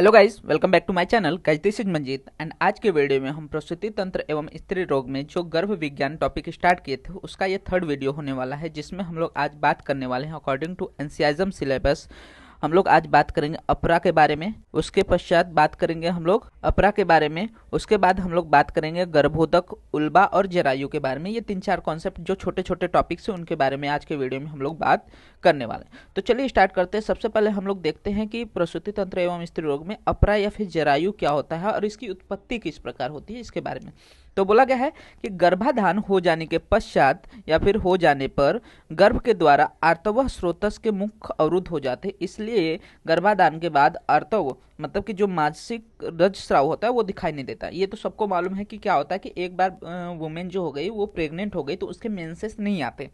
Hello guys, welcome back to my channel. Guys, this is Manjeet and आज के video में हम प्रसूति तंत्र एवं स्त्री रोग में जो गर्भ विज्ञान टॉपिक स्टार्ट किए थे उसका ये थर्ड वीडियो होने वाला है, जिसमें हम लोग आज बात करने वाले हैं अकॉर्डिंग टू एनसीआईएम सिलेबस। हम लोग आज बात करेंगे अपरा के बारे में, उसके पश्चात बात करेंगे हम लोग अपरा के बारे में, उसके बाद हम लोग बात करेंगे गर्भोदक, उल्बा और जरायु के बारे में। ये 3-4 कॉन्सेप्ट जो छोटे छोटे टॉपिक्स हैं उनके बारे में आज के वीडियो में हम लोग बात करने वाले हैं। तो चलिए स्टार्ट करते हैं। सबसे पहले हम लोग देखते हैं कि प्रसूति तंत्र एवं स्त्री रोग में अपरा या फिर जरायु क्या होता है और इसकी उत्पत्ति किस प्रकार होती है, इसके बारे में। तो बोला गया है कि गर्भाधान हो जाने के पश्चात या फिर हो जाने पर गर्भ के द्वारा आर्तव स्रोतस के मुख अवरुद्ध हो जाते हैं, इसलिए गर्भाधान के बाद आर्तव मतलब कि जो मासिक रजस्राव होता है वो दिखाई नहीं देता। ये तो सबको मालूम है कि क्या होता है कि एक बार वुमेन जो हो गई वो प्रेग्नेंट हो गई तो उसके मेंसेस नहीं आते।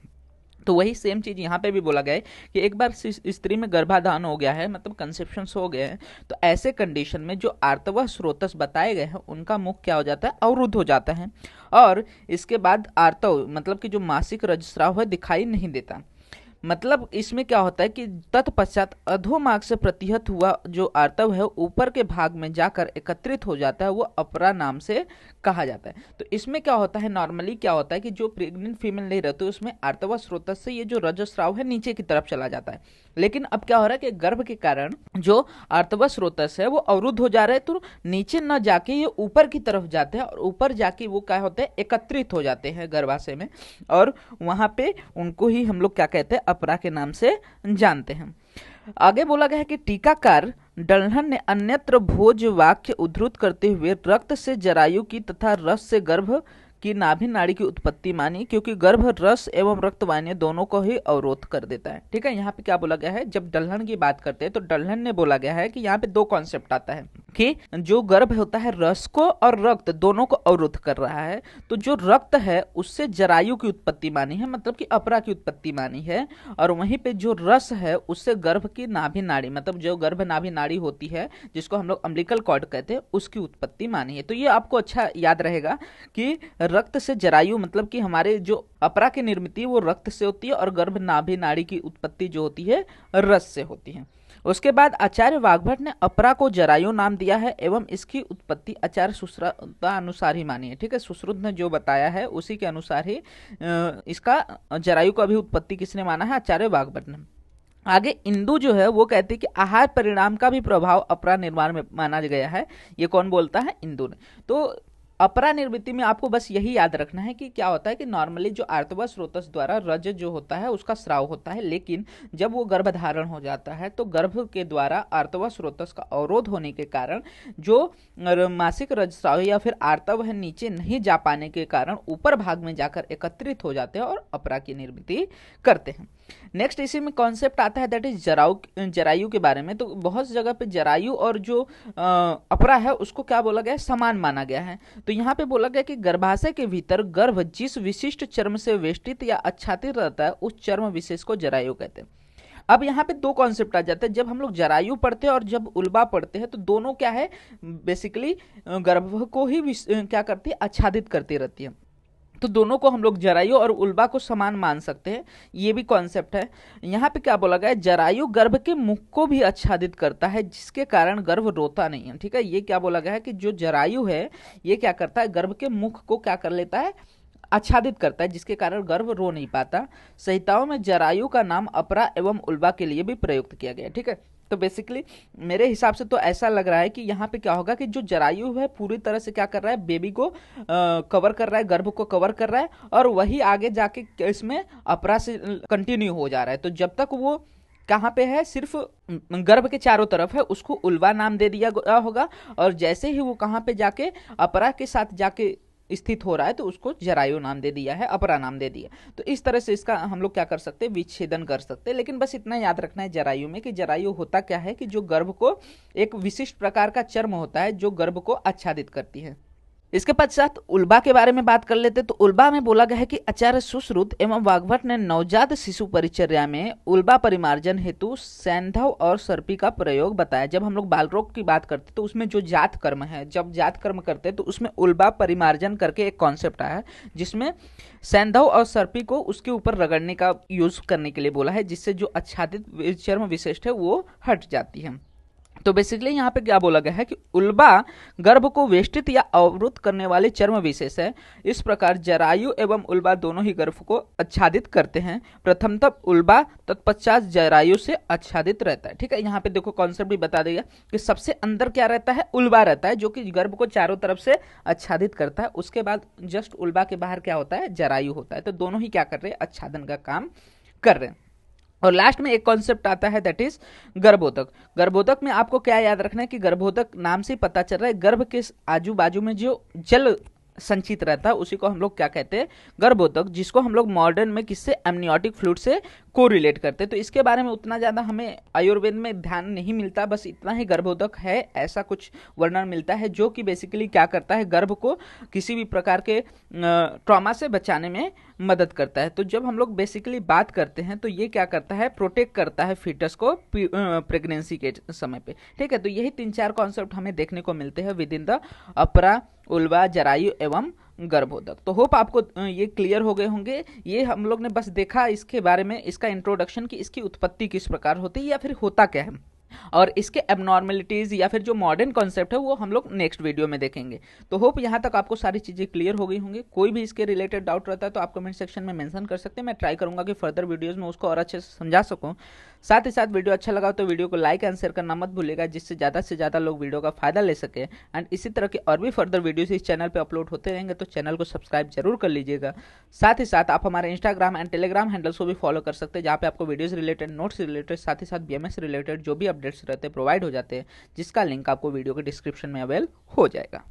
तो वही सेम चीज यहाँ पे भी बोला गया है कि एक बार स्त्री में गर्भाधान हो गया है, मतलब कंसेप्शन हो गए हैं, तो ऐसे कंडीशन में जो आर्तव स्रोतस बताए गए हैं उनका मुख क्या हो जाता है, अवरुद्ध हो जाता है और इसके बाद आर्तव मतलब कि जो मासिक रजस्राव है दिखाई नहीं देता। मतलब इसमें क्या होता है कि तत्पश्चात अधोमार्ग से प्रतिहत हुआ जो आर्तव है ऊपर के भाग में जाकर एकत्रित हो जाता है, वो अपरा नाम से कहा जाता है। तो इसमें क्या होता है, नॉर्मली क्या होता है कि जो प्रेग्नेंट फीमेल नहीं रहती उसमें आर्तव स्रोतस से ये जो रजस्राव है नीचे की तरफ चला जाता है। लेकिन अब क्या हो रहा है कि गर्भ के कारण जो आर्तव स्रोतस है वो अवरुद्ध हो जा रहे हैं, तो नीचे न जाके ये ऊपर की तरफ जाते हैं और ऊपर जाके वो क्या होते हैं, एकत्रित हो जाते हैं गर्भाशय में, और वहां पे उनको ही हम लोग क्या कहते हैं, अपरा के नाम से जानते हैं। आगे बोला गया है कि टीकाकार डल्हन ने अन्यत्र भोज वाक्य उद्धृत करते हुए रक्त से जरायु की तथा रस से गर्भ की नाभि नाड़ी की उत्पत्ति मानी, क्योंकि गर्भ रस एवं रक्तवाहिनी दोनों को ही अवरोध कर देता है। ठीक है, यहाँ पे क्या बोला गया है, जब डल्हन की बात करते हैं तो डल्हन ने बोला गया है कि यहाँ पे दो कॉन्सेप्ट आता है कि जो गर्भ होता है रस को और रक्त दोनों को अवरुद्ध कर रहा है, तो जो रक्त है उससे जरायु की उत्पत्ति मानी है, मतलब कि अपरा की उत्पत्ति मानी है, और वहीं पे जो रस है उससे गर्भ की नाभि नाड़ी मतलब जो गर्भ नाभि नाड़ी होती है जिसको हम लोग अम्बिलिकल कॉर्ड कहते हैं उसकी उत्पत्ति मानी है। तो ये आपको अच्छा याद रहेगा कि रक्त से जरायु मतलब कि हमारे जो अपरा की निर्मित वो रक्त से होती है और गर्भ नाभि नाड़ी की उत्पत्ति जो होती है रस से होती है। उसके बाद आचार्य वाग्भट ने अपरा को जरायु नाम दिया है एवं इसकी उत्पत्ति आचार्य सुश्रुता अनुसार ही मानी है। ठीक है, सुश्रुत ने जो बताया है उसी के अनुसार ही इसका जरायु का भी उत्पत्ति किसने माना है, आचार्य वाग्भट ने। आगे इंदु जो है वो कहते हैं कि आहार परिणाम का भी प्रभाव अपरा निर्माण में माना गया है। ये कौन बोलता है, इंदु ने। तो अपरा निर्मिति में आपको बस यही याद रखना है कि क्या होता है कि नॉर्मली जो आर्तव स्रोतस द्वारा रज जो होता है उसका स्राव होता है, लेकिन जब वो गर्भधारण हो जाता है तो गर्भ के द्वारा आर्तव स्रोतस का अवरोध होने के कारण जो मासिक रजस्राव या फिर आर्तव है नीचे नहीं जा पाने के कारण ऊपर भाग में जाकर एकत्रित हो जाते हैं और अपरा की निर्मिति करते हैं। नेक्स्ट इसी में कॉन्सेप्ट आता है दैट इज जरायु के बारे में। तो बहुत जगह पे जरायु और जो अपरा है उसको क्या बोला गया है, समान माना गया है। तो यहाँ पे बोला गया कि गर्भाशय के भीतर गर्भ जिस विशिष्ट चर्म से वेष्टित या आच्छादित रहता है उस चर्म विशेष को जरायु कहते हैं। अब यहाँ पे दो कॉन्सेप्ट आ जाते हैं, जब हम लोग जरायु पढ़ते हैं और जब उल्बा पढ़ते हैं तो दोनों क्या है, बेसिकली गर्भ को ही क्या करती है, आच्छादित करती रहती है। तो दोनों को हम लोग जरायु और उल्बा को समान मान सकते हैं, ये भी कॉन्सेप्ट है। यहाँ पे क्या बोला गया है, जरायु गर्भ के मुख को भी आच्छादित करता है जिसके कारण गर्भ रोता नहीं है। ठीक है, ये क्या बोला गया है कि जो जरायु है ये क्या करता है, गर्भ के मुख को क्या कर लेता है, आच्छादित करता है, जिसके कारण गर्भ रो नहीं पाता। संहिताओं में जरायु का नाम अपरा एवं उल्बा के लिए भी प्रयुक्त किया गया। ठीक है, तो बेसिकली मेरे हिसाब से तो ऐसा लग रहा है कि यहाँ पे क्या होगा कि जो जरायु है पूरी तरह से क्या कर रहा है, बेबी को कवर कर रहा है, गर्भ को कवर कर रहा है, और वही आगे जाके इसमें अपरा से कंटिन्यू हो जा रहा है। तो जब तक वो कहाँ पे है, सिर्फ गर्भ के चारों तरफ है, उसको उल्बा नाम दे दिया होगा, और जैसे ही वो कहाँ पे जाके अपरा के साथ जाके स्थित हो रहा है तो उसको जरायु नाम दे दिया है, अपरा नाम दे दिया। तो इस तरह से इसका हम लोग क्या कर सकते हैं, विच्छेदन कर सकते हैं। लेकिन बस इतना याद रखना है जरायु में कि जरायु होता क्या है कि जो गर्भ को एक विशिष्ट प्रकार का चर्म होता है जो गर्भ को आच्छादित करती है। इसके पश्चात उल्बा के बारे में बात कर लेते। तो उल्बा में बोला गया है कि आचार्य सुश्रुत एवं वाग्भट ने नवजात शिशु परिचर्या में उल्बा परिमार्जन हेतु सैंधव और सर्पी का प्रयोग बताया। जब हम लोग बाल रोग की बात करते तो उसमें जो जात कर्म है, जब जात कर्म करते तो उसमें उल्बा परिमार्जन करके एक कॉन्सेप्ट आया जिसमें सैंधव और सर्पी को उसके ऊपर रगड़ने का यूज करने के लिए बोला है, जिससे जो आच्छादित चर्म विशिष्ट है वो हट जाती है। तो बेसिकली यहाँ पे क्या बोला गया है कि उल्बा गर्भ को वेष्टित या अवरुद्ध करने वाली चर्म विशेष है। इस प्रकार जरायु एवं उल्बा दोनों ही गर्भ को आच्छादित करते हैं। प्रथमतः उल्बा तत्पश्चात जरायु से आच्छादित रहता है। ठीक है, यहाँ पे देखो कॉन्सेप्ट भी बता देगा कि सबसे अंदर क्या रहता है, उल्बा रहता है, जो कि गर्भ को चारों तरफ से आच्छादित करता है। उसके बाद जस्ट उल्बा के बाहर क्या होता है, जरायु होता है। तो दोनों ही क्या कर रहे हैं, आच्छादन का काम कर रहे हैं। और लास्ट में एक कॉन्सेप्ट आता है, दैट इज गर्भोदक। गर्भोदक में आपको क्या याद रखना है कि गर्भोदक नाम से पता चल रहा है गर्भ के आजू बाजू में जो जल संचित रहता है उसी को हम लोग क्या कहते हैं, गर्भोदक, जिसको हम लोग मॉडर्न में किससे, एमनियोटिक फ्लूइड से को रिलेट करते हैं। तो इसके बारे में उतना ज़्यादा हमें आयुर्वेद में ध्यान नहीं मिलता, बस इतना ही गर्भोदक है ऐसा कुछ वर्णन मिलता है, जो कि बेसिकली क्या करता है, गर्भ को किसी भी प्रकार के ट्रॉमा से बचाने में मदद करता है। तो जब हम लोग बेसिकली बात करते हैं तो ये क्या करता है, प्रोटेक्ट करता है फीटस को प्रेगनेंसी के समय पे। ठीक है, तो यही 3-4 कॉन्सेप्ट हमें देखने को मिलते हैं विद इन द अपरा, उल्बा, जरायु एवं गर्भोदक। तो होप आपको ये क्लियर हो गए होंगे। ये हम लोग ने बस देखा इसके बारे में, इसका इंट्रोडक्शन कि इसकी उत्पत्ति किस प्रकार होती है या फिर होता क्या है, और इसके एबनॉर्मलिटीज या फिर जो मॉडर्न कॉन्सेप्ट है वो हम लोग नेक्स्ट वीडियो में देखेंगे। तो होप यहाँ तक आपको सारी चीज़ें क्लियर हो गई होंगी। कोई भी इसके रिलेटेड डाउट रहता है तो आप कमेंट सेक्शन में मेंशन कर सकते हैं, मैं ट्राई करूंगा कि फर्दर वीडियोस में उसको और अच्छे से समझा सकूं। साथ ही साथ वीडियो अच्छा लगा तो वीडियो को लाइक एंड शेयर करना मत भूलिएगा, जिससे ज़्यादा से ज़्यादा लोग वीडियो का फायदा ले सके। एंड इसी तरह के और भी फर्दर वीडियोस इस चैनल पर अपलोड होते रहेंगे, तो चैनल को सब्सक्राइब जरूर कर लीजिएगा। साथ ही साथ आप हमारे इंस्टाग्राम एंड टेलीग्राम हैंडल्स को भी फॉलो कर सकते हैं, जहाँ पे आपको वीडियोज रिलेटेड, नोट्स रिलेटेड, साथ ही साथ बीएमएस रिलेटेड जो भी अपडेट्स रहते हैं प्रोवाइड हो जाते हैं, जिसका लिंक आपको वीडियो के डिस्क्रिप्शन में अवेल हो जाएगा।